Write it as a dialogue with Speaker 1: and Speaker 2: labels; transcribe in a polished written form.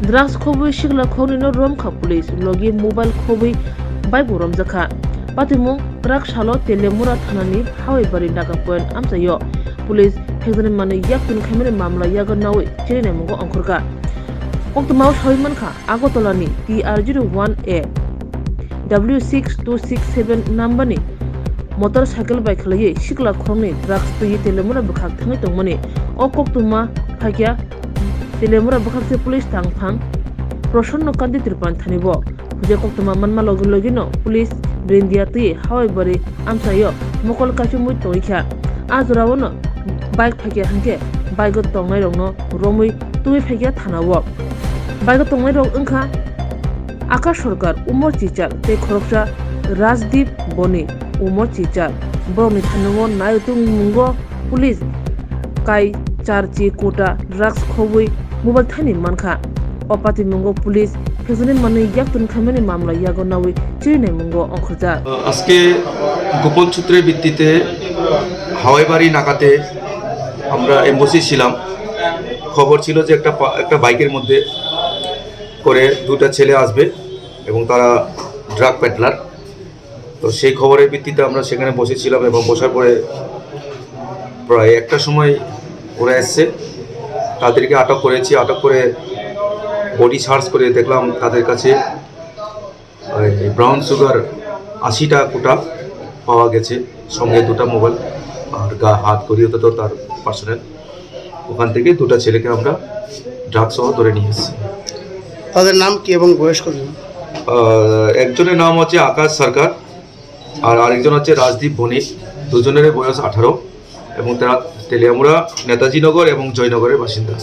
Speaker 1: Drugs khobui Sikla khoroknwi no Romjakkha police logi mobile khobui bai bo Romjakkha. Patimung truck salo telemura thanani hawai naga point amsayo. Police hegzani mani yaktun khamene mamla yaga nawi chirine mungo angkhorka. Oktmao shaimankha Agotolani TR01A W6267 number ni motorcycle bike khlai Sikla khoroknwi drugs tui telemura bukhak thangai tongmani okoktuma phakya telemura bukhakse police tangphang prosonno kandi tirpan thanibo puje koktuma manma logi no police brindia tui hawai bari amsayo mokol kachu mui toikha ajrawo no bike phakya hangke bike tongnai rokno romui tui phakya thanawo bike tongnai rok wngkha Akash Sarkar Umor Chichal te Khoroksa Rajdeep Boni Umor Chichal Bromni Thanungo Naitung Mungo Police Kai Charchi Kota Drugs Khobui Mobile Thani Mankha Opati Mungo Police Hezuni Mani Yaktun Khameni Mamla Yago Nawi Chirine Mungo Angkhorja
Speaker 2: আজকে গোপন সূত্রের ভিত্তিতে হাওয়াইবাড়ি নাকাতে আমরা এমবসি ছিলাম। খবর ছিল যে একটা বাইকের মধ্যে করে দুটো ছেলে আসবে এবং তারা ড্রাগ পেডলার। তো সেই খবরের ভিত্তিতে আমরা সেখানে বসেছিলাম এবং বসার পরে প্রায় একটা সময় ওরা এসছে, তাদেরকে আটক করেছি। আটক করে বডি সার্চ করে দেখলাম তাদের কাছে ব্রাউন সুগার 80টা কোটা পাওয়া গেছে, সঙ্গে দুটো মোবাইল আর হাত করিয়ে তো তার পার্সোনাল। ওখান থেকে দুটো ছেলেকে আমরা ড্রাগস সহ ধরে নিয়ে এসেছি।
Speaker 3: তাদের নাম কি এবং বয়স কত?
Speaker 2: একজনের নাম হচ্ছে আকাশ সরকার আর আরেকজন হচ্ছে রাজদীপ বণিক। দুজনের বয়স 18 এবং তারা তেলিয়ামুড়া, নেতাজি নগর এবং জয়নগরের বাসিন্দা।